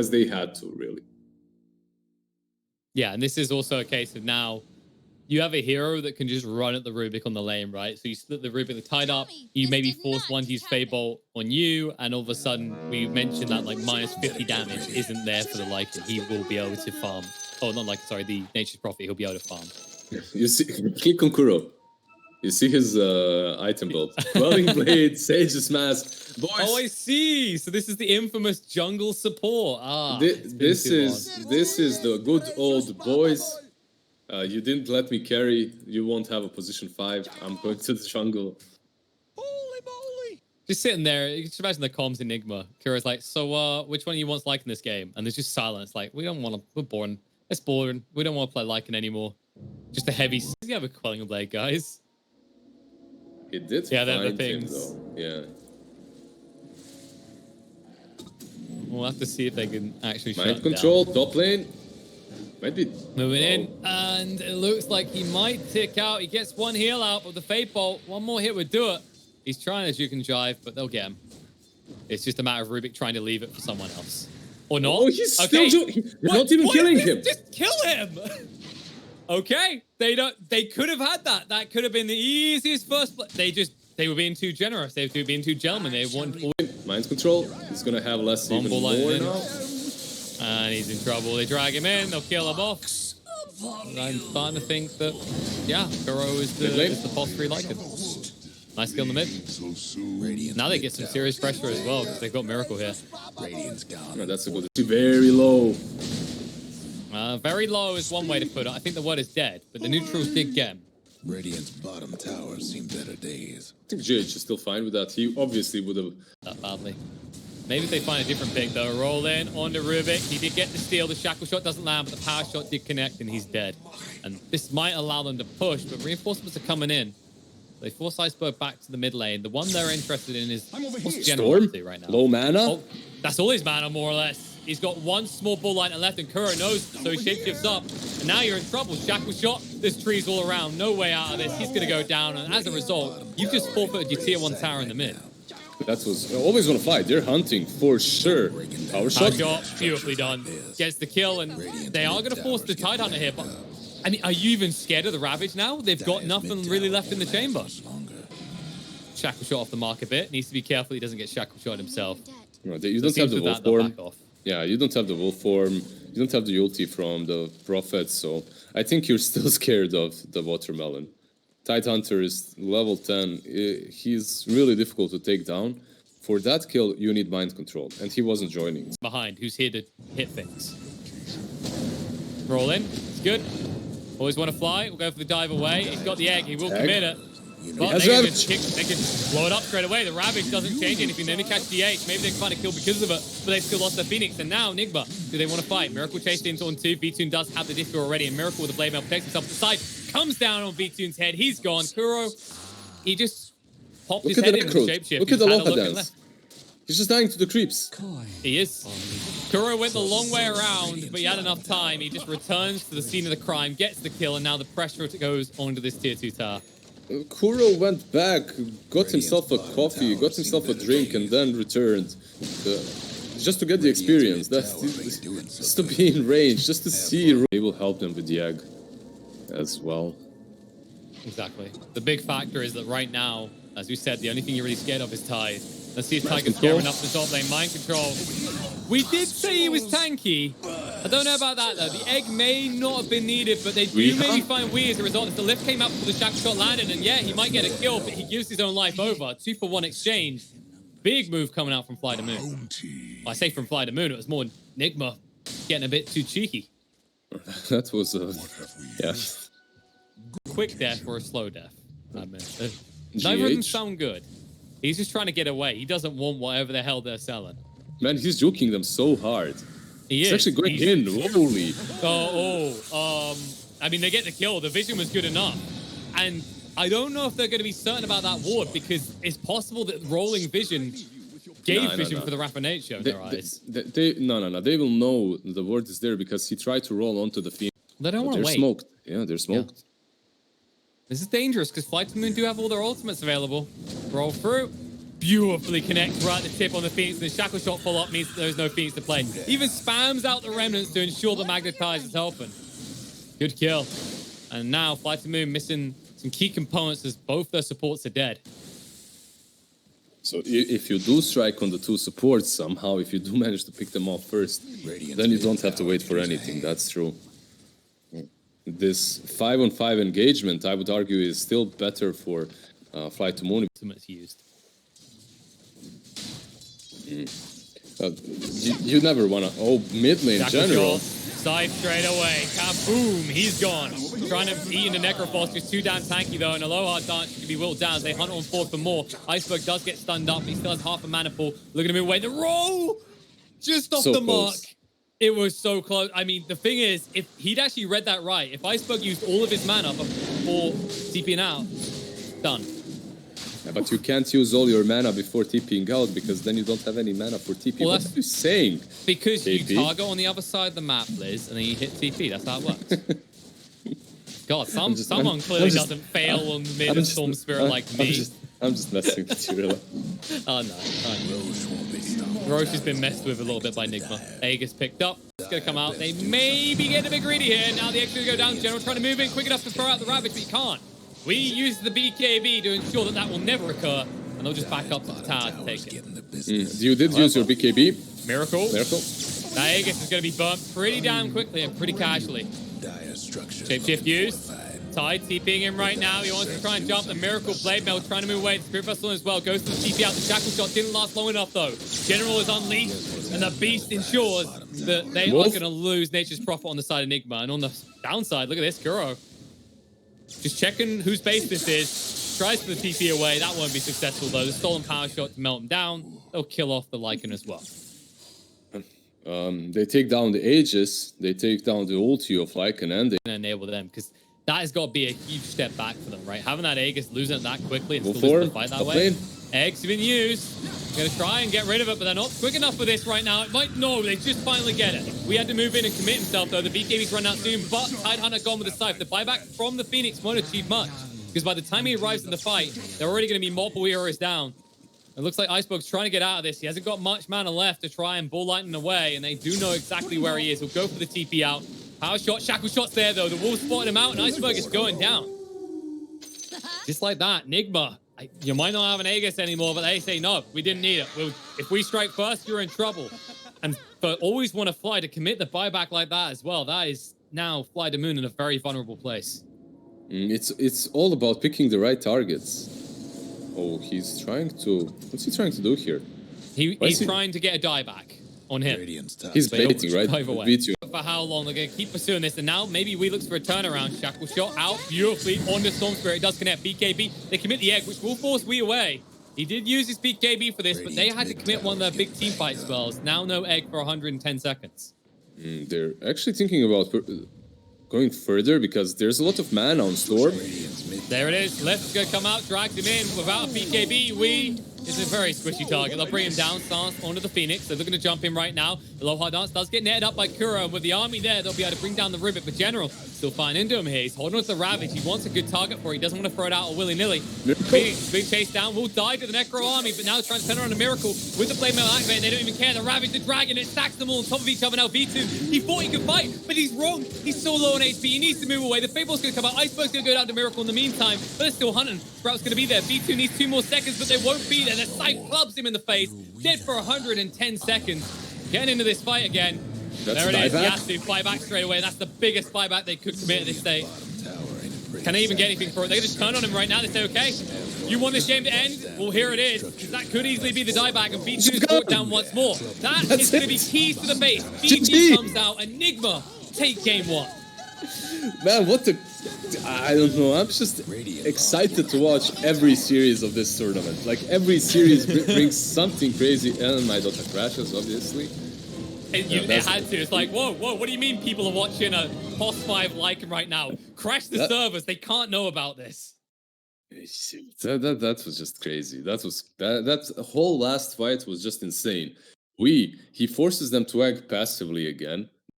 As they had to, really. Yeah, and this is also a case of now you have a hero that can just run at the Rubik on the lane, right? So you split the Rubik, the tied up, you maybe force one to use Fade Bolt on you, and all of a sudden we mentioned that like minus 50 damage isn't there for the Lycan. He will be able to farm. Oh, not like, sorry, the Nature's Prophet, he'll be able to farm. You see, click on Kuro. You see his item build. Quelling Blade, Sage's Mask. Boys. Oh, I see. So this is the infamous jungle support. Ah, this is the good old boys. You didn't let me carry. You won't have a position 5. I'm going to the jungle. Holy moly! Just sitting there, you can just imagine the comms Enigma. Kira's like, so which one of you wants Lycan this game? And there's just silence. Like, we don't want to. We're boring. It's boring. We don't want to play Lycan anymore. Just a heavy. You have a Quelling Blade, guys. It did. Yeah, they're the find him, things. though. Yeah. We'll have to see if they can actually shut Mind control, down. top lane. Might be Moving in, and it looks like he might tick out. He gets one heal out with the Fade Bolt. One more hit would do it. He's trying to juke and jive, but they'll get him. It's just a matter of Rubik trying to leave it for someone else. Or not. Oh, he's still They're not even killing him. Just kill him! Okay, they could have had that. That could have been the easiest first play. They were being too generous. They were being too gentlemen. They wanted mind control. He's gonna have less even more now. And he's in trouble. They drag him in. They'll kill him off. I'm starting to think that, yeah, Kuro is the boss 3 Lycan. Nice kill in the mid. Now they get some serious pressure as well because they've got Miracle here. No, that's a good. Very low. Very low is one way to put it. I think the word is dead, but the neutrals did get him. Radiant's bottom tower seen better days. I think JH is still fine with that. He obviously would have. That badly. Maybe if they find a different pick though. Roll in onto Rubik. He did get the steal. The shackle shot doesn't land, but the power shot did connect, and he's dead. And this might allow them to push, but reinforcements are coming in. They force Iceberg back to the mid lane. The one they're interested in is what's General up to right now. Low mana. Oh, that's all his mana, more or less. He's got one small bull line left, and Kuro knows, so he shapeshifts up. And now you're in trouble. Shackle shot. There's trees all around. No way out of this. He's going to go down, and as a result, you've just forfeited your tier 1 tower in the mid. That was always gonna fight. They're hunting for sure. Power shot. Beautifully done. Gets the kill, and they are going to force the Tide Hunter here. But I mean, are you even scared of the Ravage now? They've got nothing really left in the chamber. Shackle shot off the mark a bit. Needs to be careful he doesn't get shackle shot himself. No, you don't have the wolf form. Yeah, you don't have the wolf form. You don't have the ulti from the Prophet. So I think you're still scared of the Watermelon. Tide Hunter is level 10. He's really difficult to take down. For that kill, you need mind control, and he wasn't joining. Behind, who's here to hit things. Roll in, it's good. Always want to fly, we'll go for the dive away. He's got the egg, he will commit it. But they can blow it up straight away. The Ravage doesn't change anything. They only catch the H. Maybe they can find a kill because of it, but they've still lost their Phoenix. And now, NIGMA, do they want to fight? Miracle chased into on 2. V-Tune does have the disco already, and Miracle with the blade mail protects himself to the side. Comes down on V-Tune's head. He's gone. Kuro, he just popped his head in with the shapeshift. Look at the Loha dance. He's just dying to the creeps. He is. Kuro went the long way around, but he had enough time. He just returns to the scene of the crime, gets the kill, and now the pressure goes onto this tier 2 tower. Kuro went back, got himself a coffee, got himself a drink, and then returned. Just to get the experience. That's just to be in range, just to see. They will help them with the egg as well. Exactly. The big factor is that right now, as we said, the only thing you're really scared of is Tide. Let's see if Tide can scare enough to top lane. Mind control. We did say he was tanky. I don't know about that though. The egg may not have been needed, but they do maybe find Wee as a result. If the lift came up before the shackle shot landed, and yeah, he might get a kill, but he gives his own life over. 2-for-1 exchange. Big move coming out from FLYTOMOON. Well, I say from FLYTOMOON, it was more NIGMA getting a bit too cheeky. That was yeah. Quick death or a slow death. Neither of them sound good. He's just trying to get away. He doesn't want whatever the hell they're selling. Man, he's juking them so hard. He's actually going in. Holy. I mean, they get the kill. The vision was good enough. And I don't know if they're going to be certain about that ward, because it's possible that rolling vision gave vision for the Rapinate show in their eyes. No. They will know the ward is there because he tried to roll onto the field. They don't want to wait. They're smoked. Yeah, they're smoked. Yeah. This is dangerous because FLYTOMOON do have all their ultimates available. Roll through. beautifully connects right at the tip on the Phoenix. The Shackle Shot follow-up means that there's no Phoenix to play. Even spams out the Remnants to ensure the Magnetize is helping. Good kill. And now FLYTOMOON missing some key components as both their supports are dead. So if you do strike on the two supports somehow, if you do manage to pick them off first, then you don't have to wait for anything. That's true. This 5-on-5 engagement, I would argue, is still better for FLYTOMOON. Ultimate's used. You never want to... Oh, mid lane in general. Side straight away. Kaboom! He's gone. Trying to eat into Necrophos. Just too damn tanky though. And Aloha Dance can be whittled down as they hunt on forward for more. Iceberg does get stunned up. He still has half a mana pool. Looking to move away. The roll! Just off the mark. It was so close. I mean, the thing is, if he'd actually read that right, if Iceberg used all of his mana before TPing out, done. Yeah, but you can't use all your mana before TPing out because then you don't have any mana for TP. Well, what are you saying? Because KP? you target on the other side of the map, Liz, and then you hit TP. That's how it works. God, someone clearly doesn't fail on mid of Storm Spirit like me. I'm just messing with you, really. Oh, no. Roche has been messed with a little bit by NIGMA. Aegis picked up. It's going to come out. They maybe get a bit greedy here. Now the extra go down. General trying to move in quick enough to throw out the Ravage, but he can't. We use the BKB to ensure that that will never occur, and they'll just back up to the tower to take it. You did use your BKB. Miracle. Miracle. Now Aegis is going to be burnt pretty damn quickly and pretty casually. Shapeshift used. Tide TPing him right now. He wants to try and jump. The Miracle Blade Mail trying to move away. The Spirit Vessel as well goes to the TP out. The Shackle Shot didn't last long enough though. General is unleashed, and the Beast ensures that they are going to lose Nature's Prophet on the side of NIGMA. And on the downside, look at this, Kuro. Just checking whose base this is. Tries for the TP away. That won't be successful though. The Stolen Power Shot to melt him down. They'll kill off the Lycan as well. They take down the Aegis. They take down the ulti of Lycan, and they enable them because that has got to be a huge step back for them, right? Having that Aegis, losing it that quickly and still losing the fight that way. Eggs have been used. Gonna try and get rid of it, but they're not quick enough for this right now. It might, no, they just finally get it. We had to move in and commit himself though. The BKB's run out soon, but Tidehunter gone with the Scythe. The buyback from the Phoenix won't achieve much because by the time he arrives in the fight, they're already gonna be multiple heroes down. It looks like Iceberg's trying to get out of this. He hasn't got much mana left to try and bull lightning away, and they do know exactly where he is. He'll go for the TP out. Power shot, Shackle Shot's there though. The Wolves spotted him out, and Iceberg is going down. Just like that, NIGMA. You might not have an Aegis anymore, but they say, no, we didn't need it. If we strike first, you're in trouble. And for always want to fly to commit the buyback like that as well, that is now FLYTOMOON in a very vulnerable place. It's all about picking the right targets. Oh, he's trying to... What's he trying to do here? He's trying to get a dieback on him. He's baiting, right? For how long? They're going to keep pursuing this, and now maybe we looks for a turnaround. Shackle Shot out beautifully on the Storm Spirit. It does connect BKB. They commit the egg, which will force we away. He did use his BKB for this, but they had to commit one of their big team fight spells. Now no egg for 110 seconds. They're actually thinking about going further because there's a lot of mana on Storm. There it is. Left's going to come out, drags him in without a BKB. We is a very squishy target. They'll bring him down, stance onto the Phoenix. They're looking to jump in right now. The Aloha Dance does get netted up by Kuro, and with the army there, they'll be able to bring down the Rivet. But General still fine into him here. He's holding on to the Ravage. He wants a good target for it. He doesn't want to throw it out willy-nilly. Phoenix being chased down, will die to the Necro army, but now they're trying to turn around a Miracle with the Blade Mail activated. They don't even care. The Ravage, the Dragon, it stacks them all on top of each other. Now V2, he thought he could fight, but he's wrong. He's so low on HP. He needs to move away. The Fable's going to come out. Iceberg's going to go down to Miracle in the meantime, but they're still hunting. Sprout's going to be there. V2 needs 2 more seconds, but they won't be there. The Scythe clubs him in the face. Dead for 110 seconds. Getting into this fight again. There it is. Yasu, buyback straight away. That's the biggest buyback they could commit at this stage. Can they even get anything for it? They can just turn on him right now. They say, okay, you want this game to end? Well, here it is. That could easily be the dieback, and V2 is brought down once more. That is going to be keys to the base. V2 comes out, and NIGMA take game 1. Man, what the... I don't know. I'm just excited to watch every series of this tournament. Like, every series brings something crazy, and my Dota crashes, obviously. It had to. It's like, whoa, what do you mean people are watching a POS 5 Lycan right now? Crash the servers. They can't know about this. That was just crazy. That whole last fight was just insane. He forces them to egg passively again.